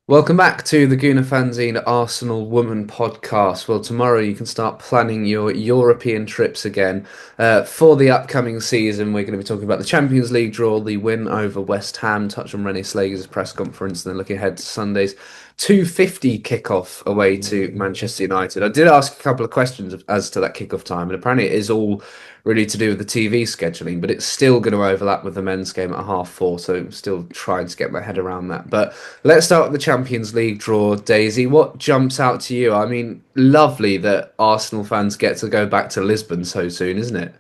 Welcome back to the Guna Fanzine Arsenal Woman podcast. Well, tomorrow you can start planning your European trips again. For the upcoming season, we're going to be talking about the Champions League draw, the win over West Ham, touch on Rennie Slager's press conference, and then looking ahead to Sunday's 2:50 kickoff away to Manchester United. I did ask a couple of questions as to that kickoff time, and apparently it is all really to do with the TV scheduling, but it's still going to overlap with the men's game at 4:30, so I'm still trying to get my head around that. But let's start with the Champions League draw, Daisy. What jumps out to you? I mean, lovely that Arsenal fans get to go back to Lisbon so soon, isn't it?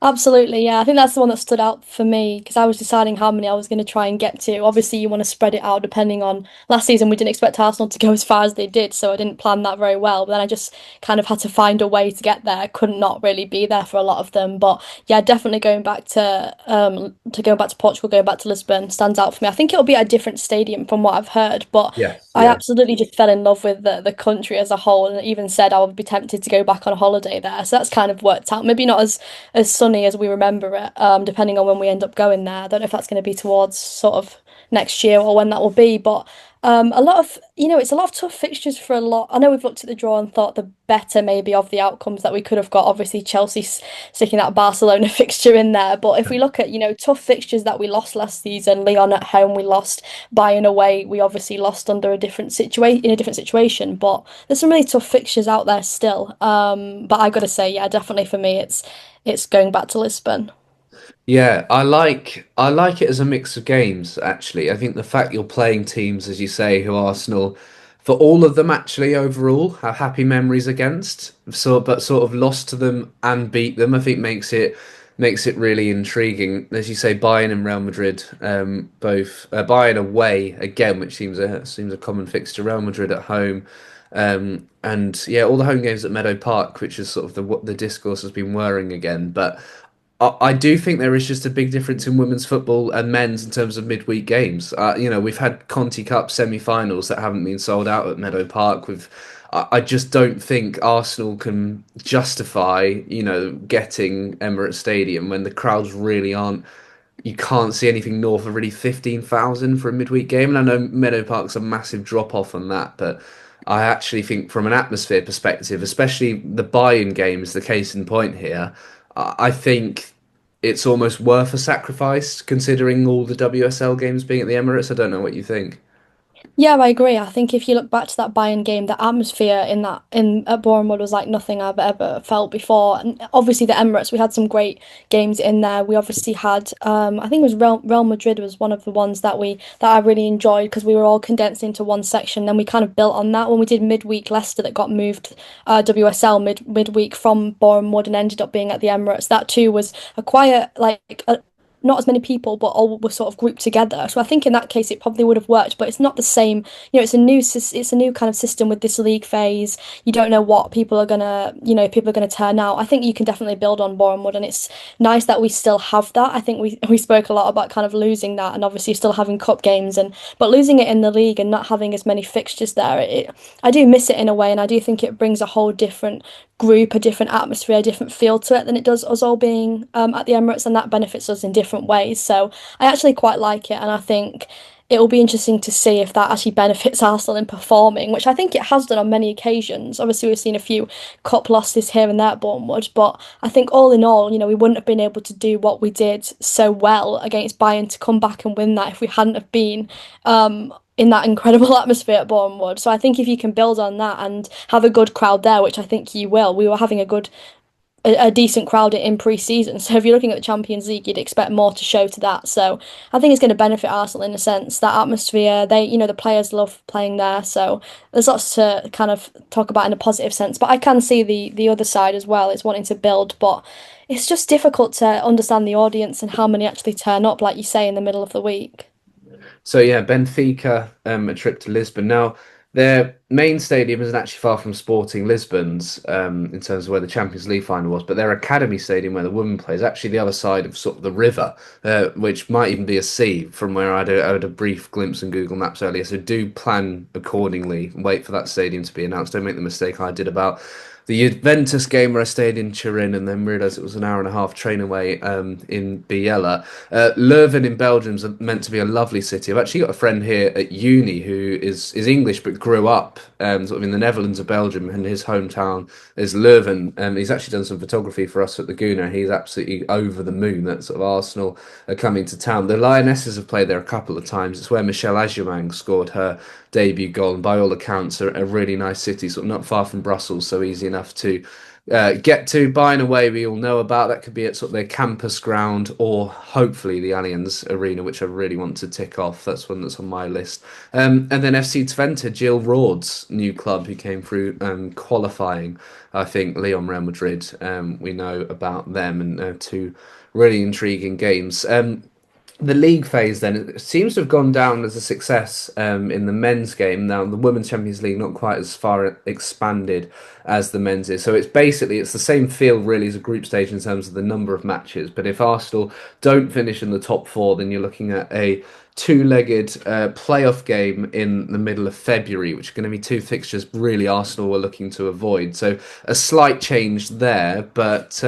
Absolutely, yeah. I think that's the one that stood out for me because I was deciding how many I was going to try and get to. Obviously, you want to spread it out depending on last season. We didn't expect Arsenal to go as far as they did, so I didn't plan that very well. But then I just kind of had to find a way to get there. I couldn't not really be there for a lot of them, but yeah, definitely going back to Portugal, going back to Lisbon stands out for me. I think it'll be at a different stadium from what I've heard, but Yes, I yeah. absolutely just fell in love with the country as a whole, and even said I would be tempted to go back on a holiday there. So that's kind of worked out. Maybe not as sunny as we remember it, depending on when we end up going there. I don't know if that's going to be towards sort of next year or when that will be, but a lot of, it's a lot of tough fixtures for a lot. I know we've looked at the draw and thought the better maybe of the outcomes that we could have got. Obviously, Chelsea sticking that Barcelona fixture in there, but if we look at, tough fixtures that we lost last season, Lyon at home, we lost, Bayern away, we obviously lost under a different situation in a different situation, but there's some really tough fixtures out there still. But I gotta say, yeah, definitely for me, it's going back to Lisbon. Yeah, I like it as a mix of games, actually. I think the fact you're playing teams, as you say, who Arsenal, for all of them actually overall, have happy memories against. So, but sort of lost to them and beat them, I think makes it really intriguing. As you say, Bayern and Real Madrid, both Bayern away again, which seems a common fixture. Real Madrid at home. And yeah, all the home games at Meadow Park, which is sort of the discourse has been whirring again. But I do think there is just a big difference in women's football and men's in terms of midweek games. We've had Conti Cup semi-finals that haven't been sold out at Meadow Park. I just don't think Arsenal can justify, getting Emirates Stadium when the crowds really aren't. You can't see anything north of really 15,000 for a midweek game. And I know Meadow Park's a massive drop off on that, but I actually think from an atmosphere perspective, especially the Bayern game is the case in point here. I think it's almost worth a sacrifice considering all the WSL games being at the Emirates. I don't know what you think. Yeah, I agree. I think if you look back to that Bayern game, the atmosphere in at Bournemouth was like nothing I've ever felt before. And obviously the Emirates, we had some great games in there. We obviously had I think it was Real Madrid was one of the ones that I really enjoyed because we were all condensed into one section. Then we kind of built on that when we did midweek Leicester that got moved WSL midweek from Bournemouth and ended up being at the Emirates. That too was a quiet not as many people, but all were sort of grouped together. So I think in that case it probably would have worked, but it's not the same. It's a new kind of system with this league phase. You don't know what people are gonna turn out. I think you can definitely build on Bournemouth, and it's nice that we still have that. I think we spoke a lot about kind of losing that, and obviously still having cup games, and but losing it in the league and not having as many fixtures there. I do miss it in a way, and I do think it brings a whole different group, a different atmosphere, a different feel to it than it does us all being at the Emirates, and that benefits us in different ways. So I actually quite like it, and I think it will be interesting to see if that actually benefits Arsenal in performing, which I think it has done on many occasions. Obviously, we've seen a few cup losses here and there at Bournemouth, but I think all in all, we wouldn't have been able to do what we did so well against Bayern to come back and win that if we hadn't have been in that incredible atmosphere at Bournemouth. So I think if you can build on that and have a good crowd there, which I think you will, we were having a decent crowd in pre-season. So if you're looking at the Champions League, you'd expect more to show to that. So I think it's going to benefit Arsenal in a sense. That atmosphere, the players love playing there. So there's lots to kind of talk about in a positive sense. But I can see the other side as well. It's wanting to build, but it's just difficult to understand the audience and how many actually turn up, like you say, in the middle of the week. So yeah, Benfica, a trip to Lisbon. Now, they're main stadium isn't actually far from Sporting Lisbon's in terms of where the Champions League final was, but their academy stadium where the women play is actually the other side of sort of the river, which might even be a sea from where I had a brief glimpse on Google Maps earlier. So do plan accordingly. Wait for that stadium to be announced. Don't make the mistake I did about the Juventus game where I stayed in Turin and then realised it was an hour and a half train away in Biella. Leuven in Belgium is meant to be a lovely city. I've actually got a friend here at uni who is English but grew up sort of in the Netherlands of Belgium, and his hometown is Leuven. He's actually done some photography for us at the Guna. He's absolutely over the moon that sort of Arsenal are coming to town. The Lionesses have played there a couple of times. It's where Michelle Agiomang scored her debut goal, and by all accounts, a really nice city, sort of not far from Brussels, so easy enough to get to. Buying away, we all know about that could be at sort of their campus ground or hopefully the Allianz Arena, which I really want to tick off. That's one that's on my list. And then FC Twente, Jill Roord's new club, who came through qualifying, I think, Lyon Real Madrid. We know about them, and two really intriguing games. The league phase then, it seems to have gone down as a success in the men's game. Now the women's Champions League not quite as far expanded as the men's is, so it's the same feel really as a group stage in terms of the number of matches. But if Arsenal don't finish in the top four, then you're looking at a two-legged playoff game in the middle of February, which are going to be two fixtures really Arsenal were looking to avoid. So a slight change there, but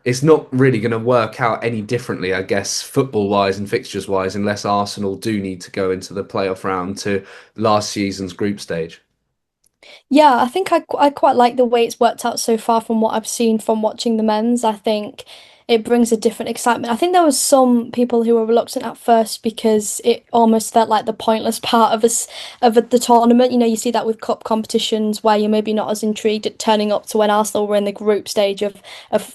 it's not really going to work out any differently, I guess, football wise and fixtures wise, unless Arsenal do need to go into the playoff round to last season's group stage. Yeah, I think I quite like the way it's worked out so far from what I've seen from watching the men's. I think it brings a different excitement. I think there was some people who were reluctant at first because it almost felt like the pointless part of the tournament. You know, you see that with cup competitions where you're maybe not as intrigued at turning up to when Arsenal were in the group stage of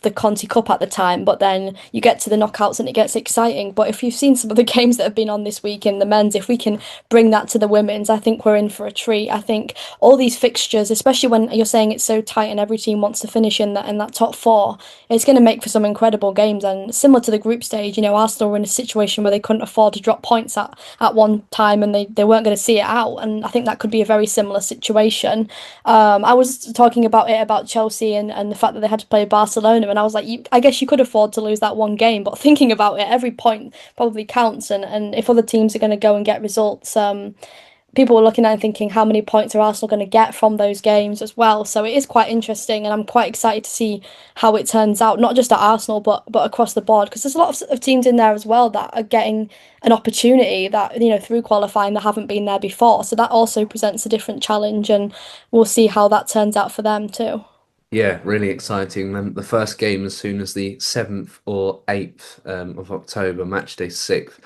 the Conti Cup at the time, but then you get to the knockouts and it gets exciting. But if you've seen some of the games that have been on this week in the men's, if we can bring that to the women's, I think we're in for a treat. I think all these fixtures, especially when you're saying it's so tight and every team wants to finish in that top four, it's going to make for some incredible games. And similar to the group stage, you know, Arsenal were in a situation where they couldn't afford to drop points at one time, and they weren't going to see it out. And I think that could be a very similar situation. I was talking about Chelsea and the fact that they had to play Barcelona, and I was like, I guess you could afford to lose that one game, but thinking about it, every point probably counts. And if other teams are going to go and get results, people were looking at and thinking how many points are Arsenal going to get from those games as well. So it is quite interesting, and I'm quite excited to see how it turns out, not just at Arsenal but across the board, because there's a lot of teams in there as well that are getting an opportunity that, you know, through qualifying that haven't been there before. So that also presents a different challenge, and we'll see how that turns out for them too. Yeah, really exciting. The first game as soon as the 7th or 8th of October, match day 6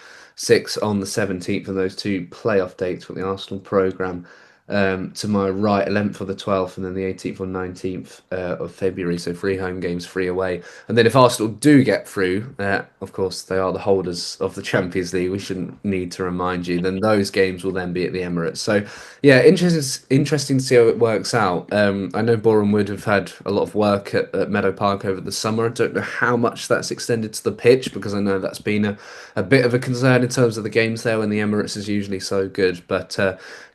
on the 17th, and those two playoff dates for the Arsenal programme. To my right, 11th or the 12th, and then the 18th or 19th of February. So three home games, three away. And then if Arsenal do get through, of course they are the holders of the Champions League. We shouldn't need to remind you. Then those games will then be at the Emirates. So yeah, interesting to see how it works out. I know Boreham Wood have had a lot of work at Meadow Park over the summer. I don't know how much that's extended to the pitch, because I know that's been a bit of a concern in terms of the games there when the Emirates is usually so good. But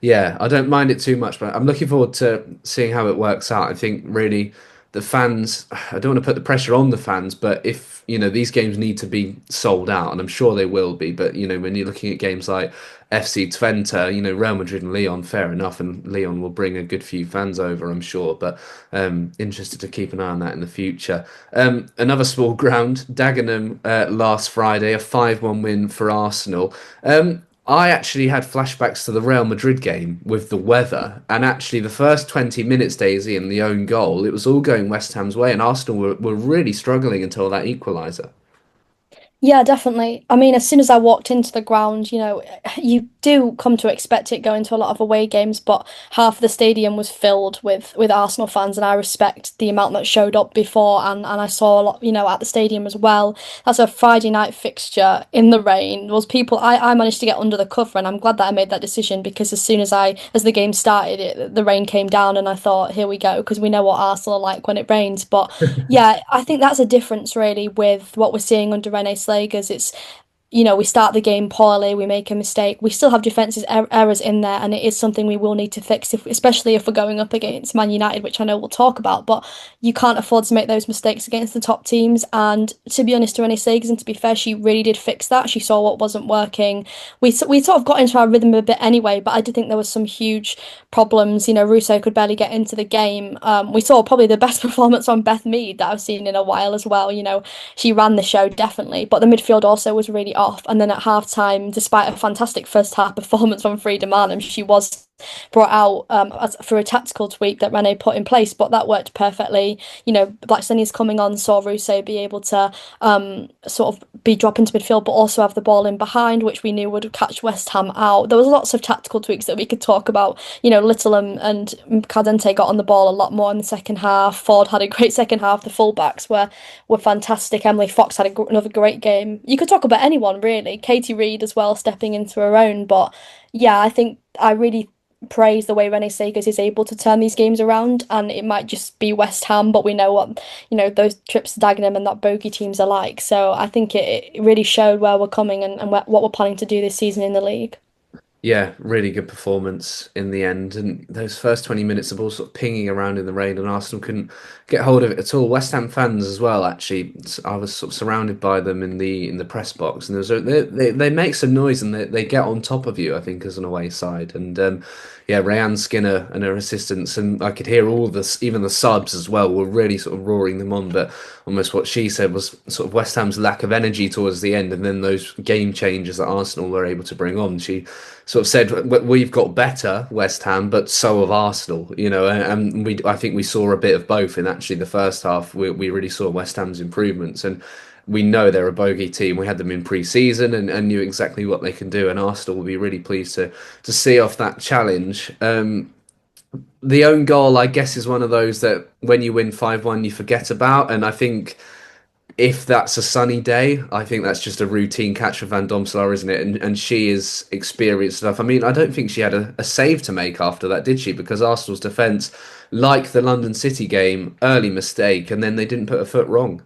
yeah, I don't mind it too much, but I'm looking forward to seeing how it works out. I think really the fans, I don't want to put the pressure on the fans, but if, you know, these games need to be sold out, and I'm sure they will be, but, you know, when you're looking at games like FC Twente, you know, Real Madrid and Lyon, fair enough, and Lyon will bring a good few fans over, I'm sure, but interested to keep an eye on that in the future. Another small ground, Dagenham last Friday, a 5-1 win for Arsenal. I actually had flashbacks to the Real Madrid game with the weather, and actually the first 20 minutes, Daisy, and the own goal, it was all going West Ham's way, and Arsenal were really struggling until that equaliser. Yeah, definitely. I mean, as soon as I walked into the ground, you know, you do come to expect it going to a lot of away games, but half of the stadium was filled with Arsenal fans, and I respect the amount that showed up before, and I saw a lot, you know, at the stadium as well. That's a Friday night fixture in the rain. There was people I managed to get under the cover, and I'm glad that I made that decision, because as soon as the game started, the rain came down, and I thought, here we go, because we know what Arsenal are like when it rains. But yeah, I think that's a difference really with what we're seeing under Renee Slagers. we start the game poorly, we make a mistake. We still have defensive errors in there, and it is something we will need to fix, especially if we're going up against Man United, which I know we'll talk about. But you can't afford to make those mistakes against the top teams. And to be honest, to Renee Sagan, to be fair, she really did fix that. She saw what wasn't working. We sort of got into our rhythm a bit anyway, but I did think there was some huge problems. Russo could barely get into the game. We saw probably the best performance on Beth Mead that I've seen in a while as well. She ran the show definitely, but the midfield also was really off. And then at half time, despite a fantastic first half performance from Frida Marnham, she was brought out through a tactical tweak that Renee put in place, but that worked perfectly. Blackstenius coming on saw Russo be able to sort of be dropping to midfield, but also have the ball in behind, which we knew would catch West Ham out. There was lots of tactical tweaks that we could talk about. Little and Cardente got on the ball a lot more in the second half. Ford had a great second half. The fullbacks were fantastic. Emily Fox had another great game. You could talk about anyone really. Katie Reid as well, stepping into her own. But yeah, I think I really praise the way Renee Sagers is able to turn these games around, and it might just be West Ham, but we know what those trips to Dagenham and that bogey teams are like. So I think it really showed where we're coming and what we're planning to do this season in the league. Yeah, really good performance in the end. And those first 20 minutes, the ball sort of pinging around in the rain, and Arsenal couldn't get hold of it at all. West Ham fans as well, actually. I was sort of surrounded by them in the press box, and they make some noise and they get on top of you, I think, as an away side. And yeah, Rayanne Skinner and her assistants, and I could hear all this, even the subs as well, were really sort of roaring them on. But almost what she said was sort of West Ham's lack of energy towards the end, and then those game changers that Arsenal were able to bring on. She sort of said, "We've got better, West Ham, but so have Arsenal." And I think we saw a bit of both in actually the first half. We really saw West Ham's improvements, and we know they're a bogey team. We had them in pre-season and knew exactly what they can do, and Arsenal will be really pleased to see off that challenge. The own goal, I guess, is one of those that when you win 5-1, you forget about, and I think if that's a sunny day, I think that's just a routine catch for Van Domselaar, isn't it? And she is experienced enough. I mean, I don't think she had a save to make after that, did she? Because Arsenal's defence, like the London City game, early mistake, and then they didn't put a foot wrong.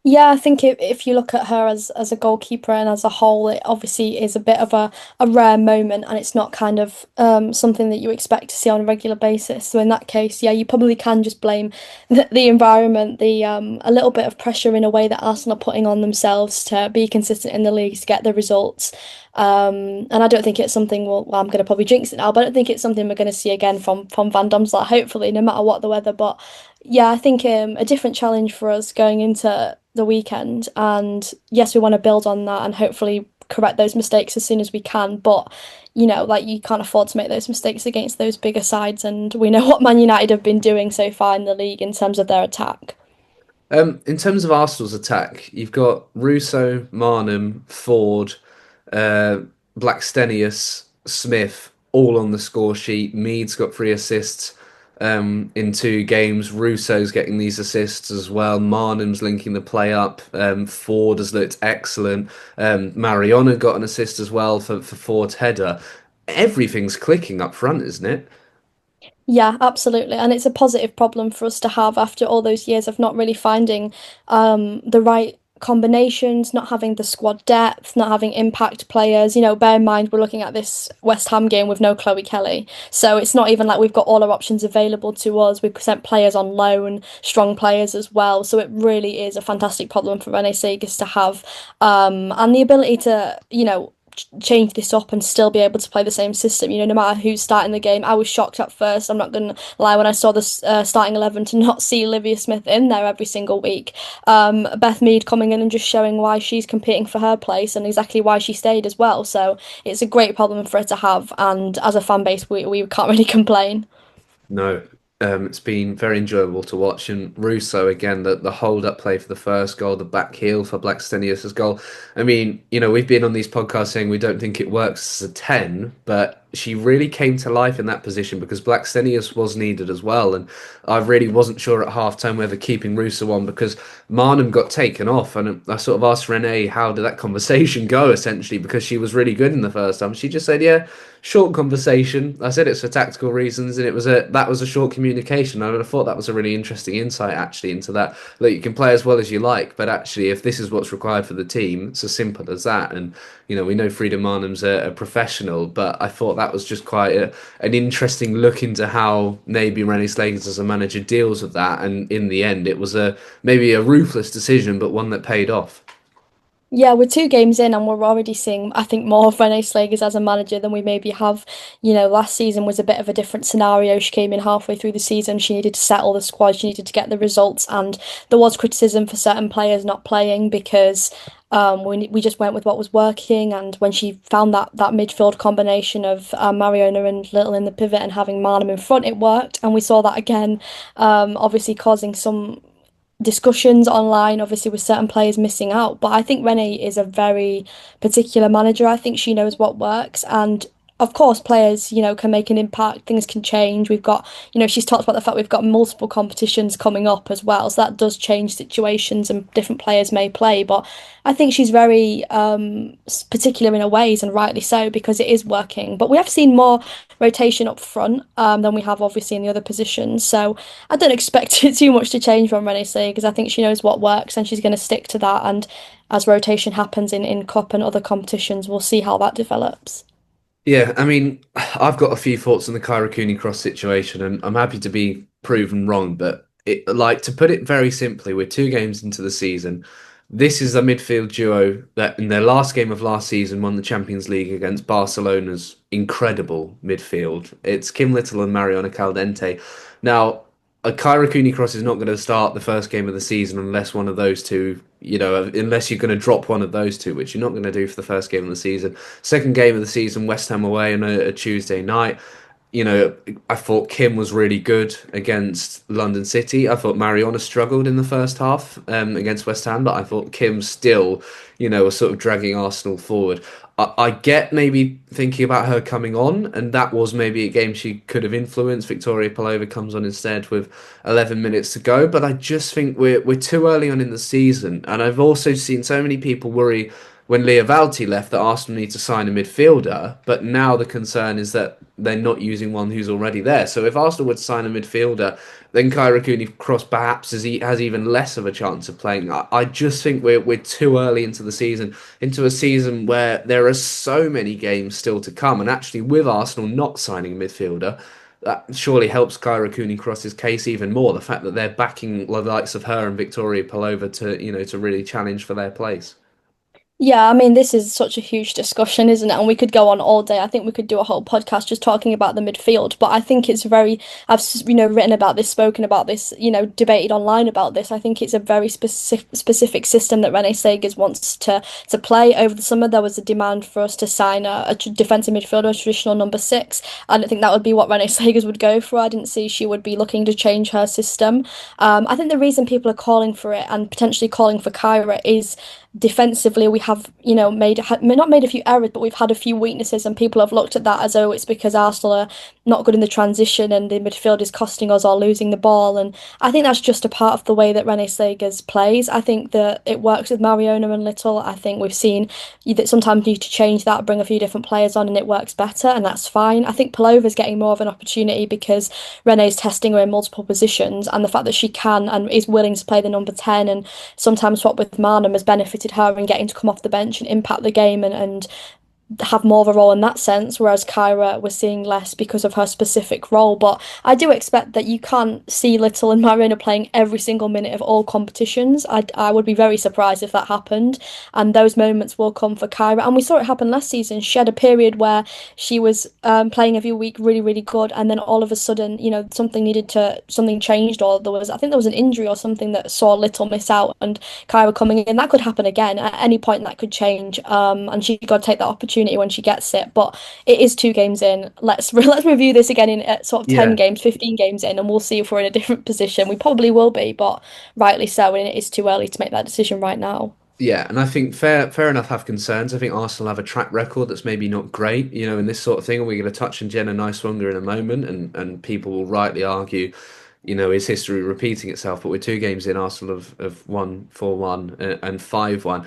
Yeah, I think if you look at her as a goalkeeper and as a whole, it obviously is a bit of a rare moment, and it's not kind of something that you expect to see on a regular basis. So in that case, yeah, you probably can just blame the environment, the a little bit of pressure in a way that Arsenal are putting on themselves to be consistent in the league to get the results. And I don't think it's something I'm going to probably jinx it now, but I don't think it's something we're going to see again from Van Domselaar, hopefully, no matter what the weather. But yeah, I think a different challenge for us going into the weekend. And yes, we want to build on that and hopefully correct those mistakes as soon as we can. But like you can't afford to make those mistakes against those bigger sides. And we know what Man United have been doing so far in the league in terms of their attack. In terms of Arsenal's attack, you've got Russo, Marnham, Ford, uh, Blackstenius, Smith, all on the score sheet. Mead's got 3 assists in 2 games. Russo's getting these assists as well. Marnham's linking the play up. Ford has looked excellent. Mariona got an assist as well for Ford's header. Everything's clicking up front, isn't it? Yeah, absolutely. And it's a positive problem for us to have after all those years of not really finding the right combinations, not having the squad depth, not having impact players. Bear in mind we're looking at this West Ham game with no Chloe Kelly. So it's not even like we've got all our options available to us. We've sent players on loan, strong players as well. So it really is a fantastic problem for Renee Sagers to have. And the ability to, change this up and still be able to play the same system. No matter who's starting the game. I was shocked at first. I'm not going to lie when I saw the starting 11 to not see Olivia Smith in there every single week. Beth Mead coming in and just showing why she's competing for her place and exactly why she stayed as well. So it's a great problem for her to have. And as a fan base, we can't really complain. No, it's been very enjoyable to watch. And Russo again, the hold up play for the first goal, the back heel for Blackstenius' goal. I mean, we've been on these podcasts saying we don't think it works as a 10, but she really came to life in that position because Blackstenius was needed as well. And I really wasn't sure at half time whether keeping Russo on because Marnham got taken off. And I sort of asked Renee how did that conversation go essentially because she was really good in the first time. She just said, yeah, short conversation. I said it's for tactical reasons, and that was a short communication. I thought that was a really interesting insight actually into that. That you can play as well as you like, but actually, if this is what's required for the team, it's as simple as that. And we know Frida Marnham's a professional, but I thought that was just quite an interesting look into how maybe Rennie Slagers as a manager deals with that. And in the end, it was a maybe a ruthless decision, but one that paid off. Yeah, we're 2 games in and we're already seeing, I think, more of Renee Slagers as a manager than we maybe have. Last season was a bit of a different scenario. She came in halfway through the season. She needed to settle the squad. She needed to get the results. And there was criticism for certain players not playing because we just went with what was working. And when she found that midfield combination of Mariona and Little in the pivot and having Marnham in front, it worked. And we saw that again, obviously causing some discussions online, obviously, with certain players missing out. But I think Renee is a very particular manager. I think she knows what works. And of course, players, can make an impact. Things can change. We've got, she's talked about the fact we've got multiple competitions coming up as well. So that does change situations and different players may play. But I think she's very particular in her ways and rightly so because it is working. But we have seen more rotation up front than we have obviously in the other positions. So I don't expect too much to change from Renee because I think she knows what works and she's going to stick to that. And as rotation happens in Cup and other competitions, we'll see how that develops. Yeah, I mean, I've got a few thoughts on the Kyra Cooney-Cross situation, and I'm happy to be proven wrong. But like to put it very simply, we're 2 games into the season. This is a midfield duo that, in their last game of last season, won the Champions League against Barcelona's incredible midfield. It's Kim Little and Mariona Caldente. Now, a Kyra Cooney-Cross is not going to start the first game of the season unless one of those two, unless you're going to drop one of those two, which you're not going to do for the first game of the season. Second game of the season, West Ham away on a Tuesday night. I thought Kim was really good against London City. I thought Mariona struggled in the first half against West Ham, but I thought Kim still, was sort of dragging Arsenal forward. I get maybe thinking about her coming on, and that was maybe a game she could have influenced. Victoria Pelova comes on instead with 11 minutes to go, but I just think we're too early on in the season, and I've also seen so many people worry when Leah Valti left that Arsenal need to sign a midfielder, but now the concern is that they're not using one who's already there. So if Arsenal would sign a midfielder, then Kyra Cooney-Cross perhaps has even less of a chance of playing. I just think we're too early into the season, into a season where there are so many games still to come, and actually with Arsenal not signing a midfielder, that surely helps Kyra Cooney-Cross's case even more. The fact that they're backing the likes of her and Victoria Pelova to really challenge for their place. Yeah, I mean, this is such a huge discussion, isn't it? And we could go on all day. I think we could do a whole podcast just talking about the midfield. But I think it's very, written about this, spoken about this, debated online about this. I think it's a very specific system that Renee Sagers wants to play. Over the summer, there was a demand for us to sign a defensive midfielder, a traditional number 6. I don't think that would be what Renee Sagers would go for. I didn't see she would be looking to change her system. I think the reason people are calling for it and potentially calling for Kyra is defensively we have not made a few errors, but we've had a few weaknesses, and people have looked at that as, oh, it's because Arsenal are not good in the transition and the midfield is costing us or losing the ball. And I think that's just a part of the way that Renee Sagers plays. I think that it works with Mariona and Little. I think we've seen that sometimes you need to change that, bring a few different players on, and it works better, and that's fine. I think Palova's getting more of an opportunity because Renee's testing her in multiple positions, and the fact that she can and is willing to play the number 10 and sometimes swap with Marnham has benefited her in getting to come off the bench and impact the game and have more of a role in that sense, whereas Kyra we're seeing less because of her specific role. But I do expect that you can't see Little and Mariona playing every single minute of all competitions. I would be very surprised if that happened, and those moments will come for Kyra. And we saw it happen last season. She had a period where she was playing every week really, really good, and then all of a sudden, something changed, or I think there was an injury or something that saw Little miss out, and Kyra coming in. That could happen again at any point. That could change, and she got to take that opportunity when she gets it. But it is 2 games in. Let's review this again in sort of 10 Yeah. games, 15 games in, and we'll see if we're in a different position. We probably will be, but rightly so, and it is too early to make that decision right now. Yeah, and I think fair enough have concerns. I think Arsenal have a track record that's maybe not great, in this sort of thing. And we're going to touch on Jenna Nighswonger in a moment, and people will rightly argue, is history repeating itself? But we're 2 games in, Arsenal have won 4-1 and 5-1.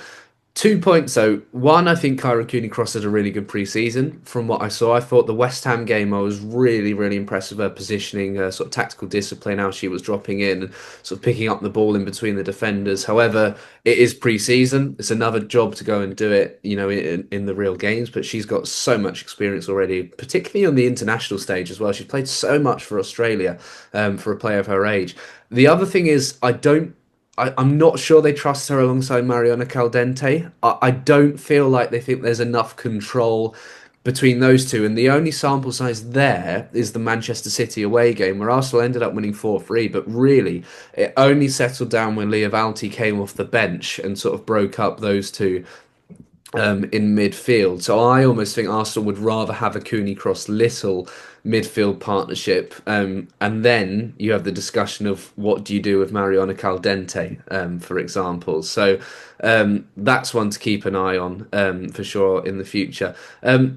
2 points though. One, I think Kyra Cooney-Cross had a really good pre-season. From what I saw, I thought the West Ham game, I was really, really impressed with her positioning, her sort of tactical discipline, how she was dropping in and sort of picking up the ball in between the defenders. However, it is pre-season. It's another job to go and do it, in the real games. But she's got so much experience already, particularly on the international stage as well. She's played so much for Australia, for a player of her age. The other thing is, I'm not sure they trust her alongside Mariana Caldente. I don't feel like they think there's enough control between those two. And the only sample size there is the Manchester City away game, where Arsenal ended up winning 4-3. But really, it only settled down when Leah Valti came off the bench and sort of broke up those two in midfield. So I almost think Arsenal would rather have a Cooney-Cross Little midfield partnership. And then you have the discussion of what do you do with Mariana Caldente, for example. So that's one to keep an eye on, for sure, in the future.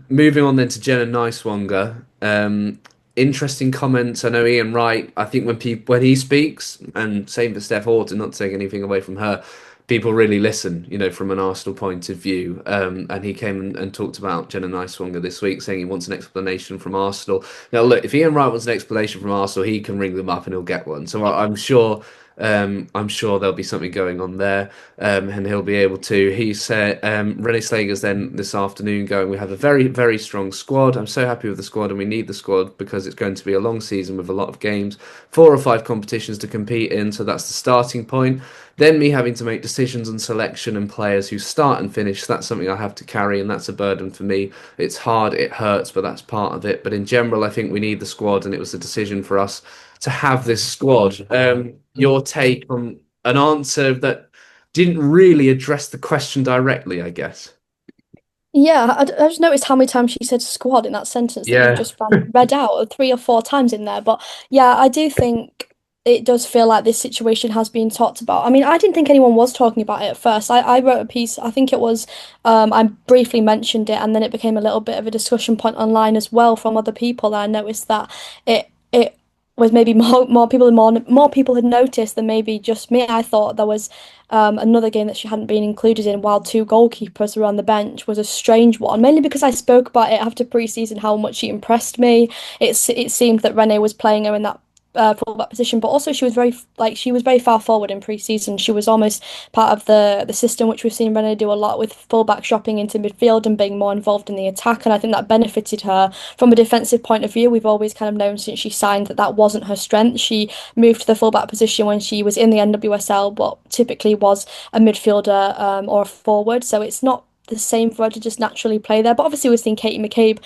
Moving on then to Jenna Nighswonger. Interesting comments. I know Ian Wright, I think when he speaks, and same for Steph Horton, not taking anything away from her, people really listen, from an Arsenal point of view. And he came and talked about Jenna Nighswonger this week, saying he wants an explanation from Arsenal. Now, look, if Ian Wright wants an explanation from Arsenal, he can ring them up and he'll get one. So I'm sure. I'm sure there'll be something going on there, and he'll be able to. He said, Renee Slager's then this afternoon going, we have a very, very strong squad. I'm so happy with the squad, and we need the squad because it's going to be a long season with a lot of games, 4 or 5 competitions to compete in. So that's the starting point. Then me having to make decisions on selection and players who start and finish. That's something I have to carry, and that's a burden for me. It's hard, it hurts, but that's part of it. But in general, I think we need the squad, and it was a decision for us to have this squad. Your take on an answer that didn't really address the question directly, I guess. Yeah, I just noticed how many times she said squad in that sentence that you've Yeah. just read out, 3 or 4 times in there. But yeah, I do think it does feel like this situation has been talked about. I mean, I didn't think anyone was talking about it at first. I wrote a piece, I think it was, I briefly mentioned it, and then it became a little bit of a discussion point online as well from other people. And I noticed that it was maybe more people had noticed than maybe just me. I thought there was another game that she hadn't been included in while 2 goalkeepers were on the bench was a strange one, mainly because I spoke about it after pre-season how much she impressed me. It seemed that Renee was playing her in that fullback position, but also she was very far forward in pre-season. She was almost part of the system which we've seen Renee do a lot with fullbacks dropping into midfield and being more involved in the attack, and I think that benefited her from a defensive point of view. We've always kind of known since she signed that that wasn't her strength. She moved to the fullback position when she was in the NWSL, but typically was a midfielder or a forward, so it's not the same for her to just naturally play there. But obviously, we've seen Katie McCabe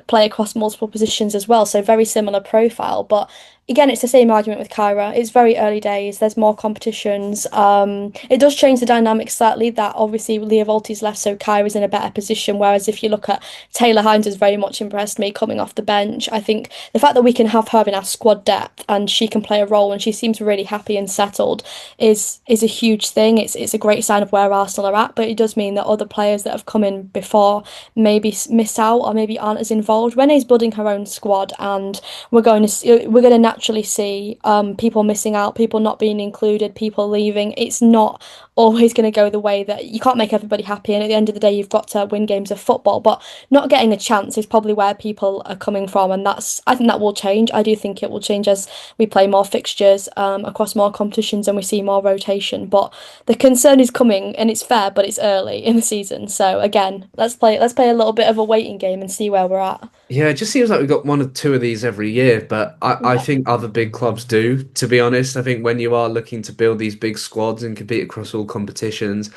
play across multiple positions as well, so very similar profile. But again, it's the same argument with Kyra. It's very early days. There's more competitions. It does change the dynamic slightly. That obviously Leah Volti's left, so Kyra's in a better position. Whereas if you look at Taylor Hines, has very much impressed me coming off the bench. I think the fact that we can have her in our squad depth and she can play a role and she seems really happy and settled is a huge thing. It's a great sign of where Arsenal are at, but it does mean that other players that have come in before maybe miss out or maybe aren't as involved. Renee's building her own squad, and we're going to naturally see people missing out, people not being included, people leaving. It's not always going to go the way that you can't make everybody happy, and at the end of the day, you've got to win games of football. But not getting a chance is probably where people are coming from, and I think that will change. I do think it will change as we play more fixtures across more competitions and we see more rotation. But the concern is coming, and it's fair, but it's early in the season. So again, let's play a little bit of a waiting game and see where we're at. Yeah, it just seems like we've got 1 or 2 of these every year, but I Yeah. think other big clubs do, to be honest. I think when you are looking to build these big squads and compete across all competitions,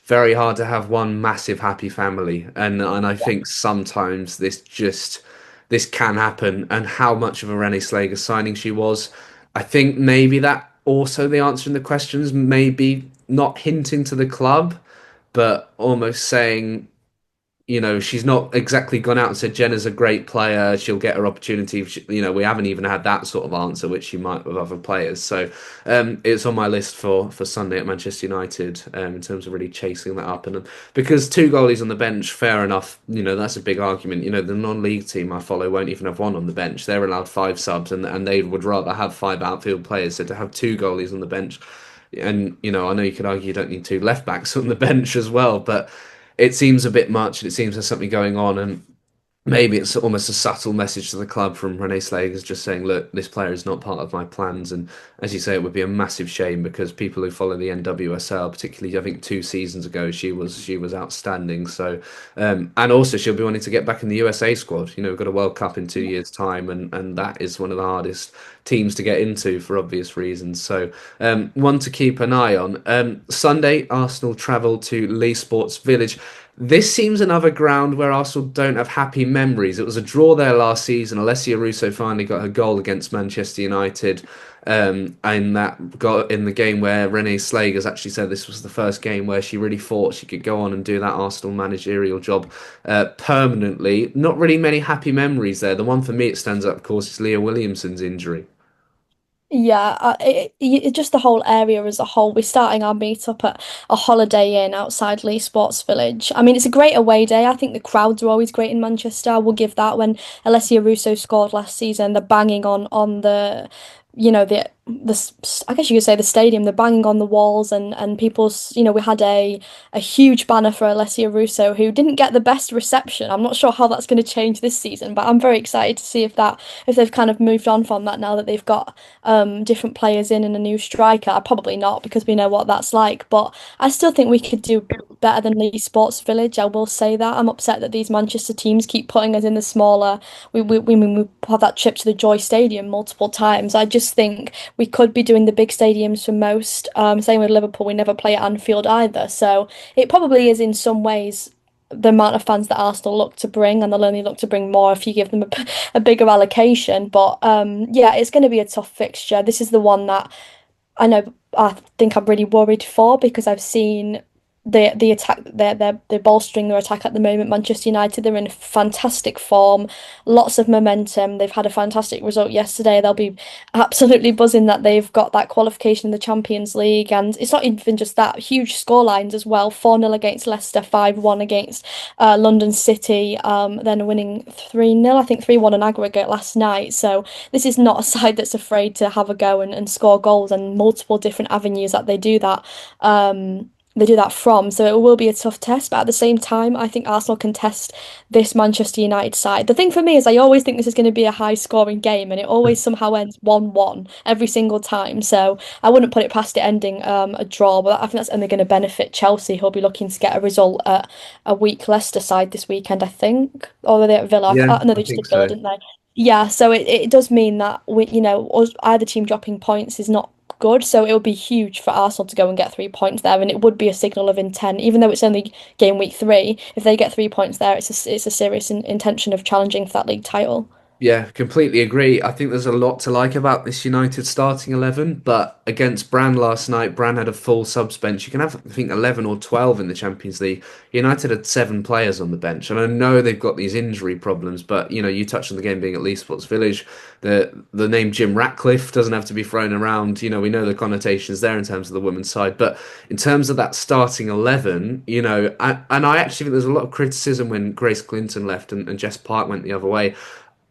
very hard to have one massive happy family. And I think sometimes this can happen. And how much of a Renée Slager signing she was, I think maybe that also the answer in the questions, maybe not hinting to the club, but almost saying, she's not exactly gone out and said Jenna's a great player. She'll get her opportunity. We haven't even had that sort of answer, which she might with other players. So it's on my list for Sunday at Manchester United in terms of really chasing that up. And because two goalies on the bench, fair enough. That's a big argument. The non-league team I follow won't even have one on the bench. They're allowed five subs, and they would rather have five outfield players. So to have two goalies on the bench, and I know you could argue you don't need two left backs on the bench as well, but it seems a bit much. It seems there's something going on, and maybe it's almost a subtle message to the club from Renee Slagers just saying, look, this player is not part of my plans. And as you say, it would be a massive shame because people who follow the NWSL, particularly I think 2 seasons ago, she was outstanding. So and also she'll be wanting to get back in the USA squad. We've got a World Cup in 2 years' time, and that is one of the hardest teams to get into for obvious reasons. So one to keep an eye on. Sunday, Arsenal travel to Lee Sports Village. This seems another ground where Arsenal don't have happy memories. It was a draw there last season. Alessia Russo finally got her goal against Manchester United, and that got in the game where Renee Slagers actually said this was the first game where she really thought she could go on and do that Arsenal managerial job permanently. Not really many happy memories there. The one for me it stands up, of course, is Leah Williamson's injury. Yeah, just the whole area as a whole. We're starting our meetup at a Holiday Inn outside Lee Sports Village. I mean, it's a great away day. I think the crowds are always great in Manchester. I will give that. When Alessia Russo scored last season, the banging on the, I guess you could say the stadium, the banging on the walls and people's, we had a huge banner for Alessia Russo who didn't get the best reception. I'm not sure how that's going to change this season, but I'm very excited to see if they've kind of moved on from that now that they've got different players in and a new striker. Probably not because we know what that's like, but I still think we could do better than Lee Sports Village. I will say that. I'm upset that these Manchester teams keep putting us in the smaller. We have that trip to the Joy Stadium multiple times. I just think we could be doing the big stadiums for most. Same with Liverpool. We never play at Anfield either, so it probably is in some ways the amount of fans that Arsenal look to bring, and they'll only look to bring more if you give them a bigger allocation. But yeah, it's going to be a tough fixture. This is the one that I think I'm really worried for because I've seen the attack they're bolstering their attack at the moment. Manchester United, they're in fantastic form, lots of momentum. They've had a fantastic result yesterday. They'll be absolutely buzzing that they've got that qualification in the Champions League, and it's not even just that, huge scorelines as well. 4-0 against Leicester, 5-1 against London City, then winning 3-0, I think 3-1 in aggregate last night. So this is not a side that's afraid to have a go and score goals, and multiple different avenues that they do that from. So it will be a tough test, but at the same time, I think Arsenal can test this Manchester United side. The thing for me is I always think this is going to be a high scoring game, and it always somehow ends 1-1 every single time. So I wouldn't put it past it ending a draw, but I think that's only going to benefit Chelsea, who'll be looking to get a result at a weak Leicester side this weekend, I think. Or they're at Villa. Yeah, No, I they just think did Villa, so. didn't they? Yeah, so it does mean that either team dropping points is not good. So it would be huge for Arsenal to go and get 3 points there, and it would be a signal of intent, even though it's only game week 3. If they get 3 points there, it's a serious intention of challenging for that league title. Yeah, completely agree. I think there's a lot to like about this United starting 11, but against Bran last night, Bran had a full subs bench. You can have, I think, 11 or 12 in the Champions League. United had 7 players on the bench, and I know they've got these injury problems, but you touched on the game being at Lee Sports Village. The name Jim Ratcliffe doesn't have to be thrown around. We know the connotations there in terms of the women's side, but in terms of that starting 11, and I actually think there's a lot of criticism when Grace Clinton left and Jess Park went the other way.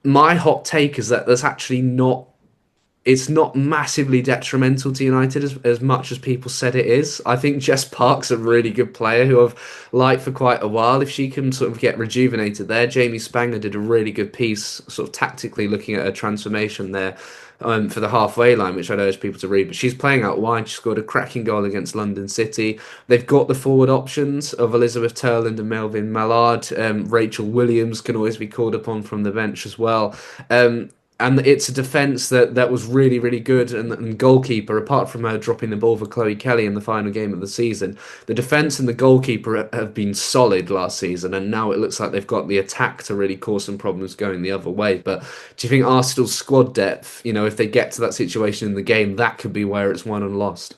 My hot take is that there's actually not it's not massively detrimental to United as much as people said it is. I think Jess Park's a really good player who I've liked for quite a while. If she can sort of get rejuvenated there, Jamie Spanger did a really good piece, sort of tactically looking at her transformation there for the halfway line, which I'd urge people to read. But she's playing out wide. She scored a cracking goal against London City. They've got the forward options of Elizabeth Turland and Melvin Mallard. Rachel Williams can always be called upon from the bench as well. And it's a defence that was really, really good. And goalkeeper, apart from her dropping the ball for Chloe Kelly in the final game of the season, the defence and the goalkeeper have been solid last season. And now it looks like they've got the attack to really cause some problems going the other way. But do you think Arsenal's squad depth, if they get to that situation in the game, that could be where it's won and lost?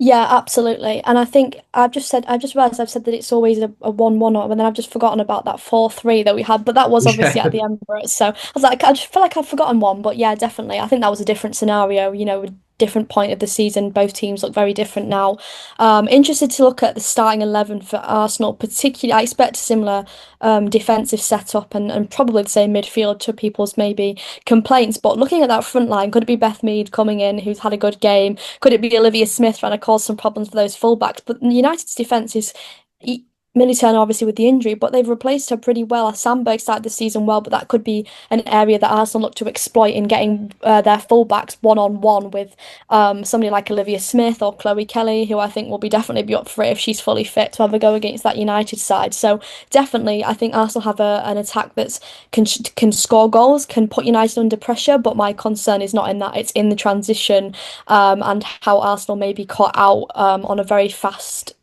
Yeah, absolutely. And I think I just realized I've said that it's always a 1-1, and then I've just forgotten about that 4-3 that we had, but that was obviously Yeah. at the Emirates. So I was like, I just feel like I've forgotten one, but yeah, definitely. I think that was a different scenario, a different point of the season. Both teams look very different now. Interested to look at the starting 11 for Arsenal, particularly. I expect a similar defensive setup and probably the same midfield to people's maybe complaints. But looking at that front line, could it be Beth Mead coming in, who's had a good game? Could it be Olivia Smith trying to cause some problems for those fullbacks? But United's defence is Millie Turner obviously with the injury, but they've replaced her pretty well. Sandberg started the season well, but that could be an area that Arsenal look to exploit in getting their fullbacks one-on-one with somebody like Olivia Smith or Chloe Kelly, who I think will be definitely be up for it if she's fully fit to have a go against that United side. So definitely, I think Arsenal have an attack that's can score goals, can put United under pressure, but my concern is not in that; it's in the transition and how Arsenal may be caught out on a very fast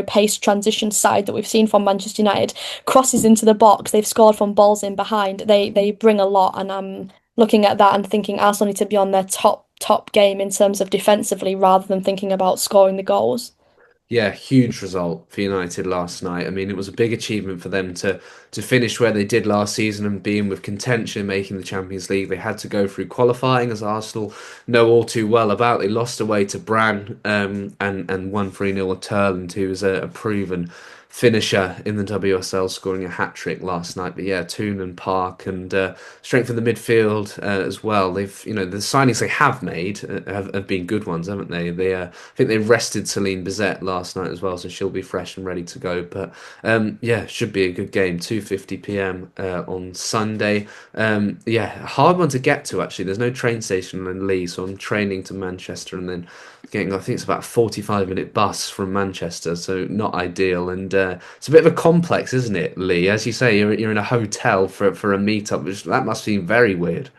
paced transition side that we've seen from Manchester United. Crosses into the box, they've scored from balls in behind. They bring a lot, and I'm looking at that and thinking Arsenal need to be on their top game in terms of defensively rather than thinking about scoring the goals. Yeah, huge result for United last night. I mean, it was a big achievement for them to finish where they did last season and being with contention, making the Champions League. They had to go through qualifying, as Arsenal know all too well about. They lost away to Bran and won 3-0 at Turland, who is a proven finisher in the WSL, scoring a hat trick last night. But yeah, Toon and Park and strength in the midfield as well. They've, the signings they have made have been good ones, haven't they? I think they rested Celine Bizet last night as well, so she'll be fresh and ready to go. But yeah, should be a good game. 2:50 p.m. On Sunday. Yeah, a hard one to get to actually. There's no train station in Lee, so I'm training to Manchester and then getting, I think it's about a 45-minute bus from Manchester, so not ideal. And it's a bit of a complex, isn't it, Lee? As you say, you're in a hotel for a meetup, which that must seem very weird.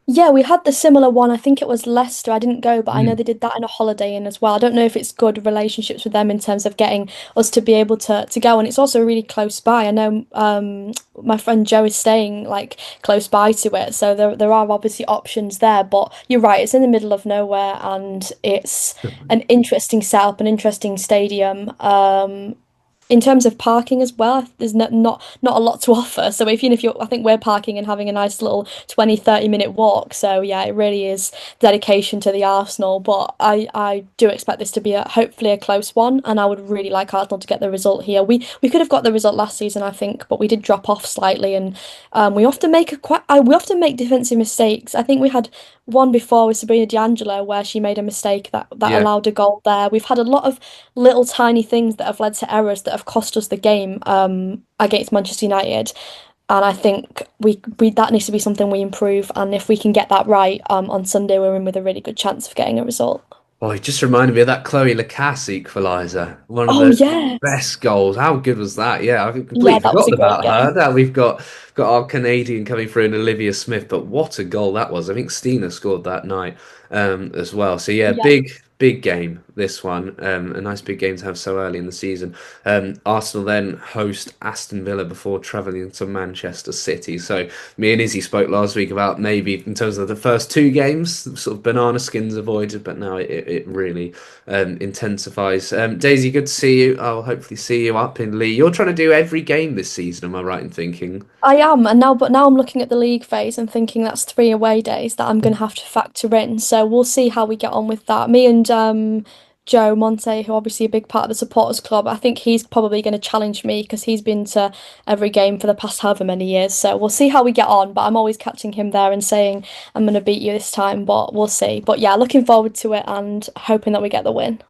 Yeah, we had the similar one. I think it was Leicester. I didn't go, but I know Mm. they did that in a Holiday Inn as well. I don't know if it's good relationships with them in terms of getting us to be able to go, and it's also really close by. I know my friend Joe is staying like close by to it, so there are obviously options there. But you're right, it's in the middle of nowhere, and it's an interesting setup, an interesting stadium. In terms of parking as well, there's not a lot to offer. So if you're, I think we're parking and having a nice little 20-30 minute walk. So yeah, it really is dedication to the Arsenal. But I do expect this to be hopefully a close one, and I would really like Arsenal to get the result here. We could have got the result last season, I think, but we did drop off slightly, and we often make defensive mistakes. I think we had one before with Sabrina D'Angelo where she made a mistake that Yeah. allowed a goal there. We've had a lot of little tiny things that have led to errors that have cost us the game against Manchester United. And I think we that needs to be something we improve. And if we can get that right on Sunday, we're in with a really good chance of getting a result. Oh, it just reminded me of that Chloe Lacasse equaliser. One of Oh the yes. best goals. How good was that? Yeah, I've Yeah, completely that was a forgotten great about her. game. Now we've got our Canadian coming through and Olivia Smith, but what a goal that was. I think Stina scored that night as well. So yeah, Yeah. big game, this one. A nice big game to have so early in the season. Arsenal then host Aston Villa before travelling to Manchester City. So me and Izzy spoke last week about maybe in terms of the first two games, sort of banana skins avoided, but now it really intensifies. Daisy, good to see you. I'll hopefully see you up in Lee. You're trying to do every game this season, am I right in thinking? I am, but now I'm looking at the league phase and thinking that's 3 away days that I'm going to have to factor in. So we'll see how we get on with that. Me and Joe Monte, who obviously a big part of the supporters club, I think he's probably going to challenge me because he's been to every game for the past however many years. So we'll see how we get on. But I'm always catching him there and saying I'm going to beat you this time, but we'll see. But yeah, looking forward to it and hoping that we get the win.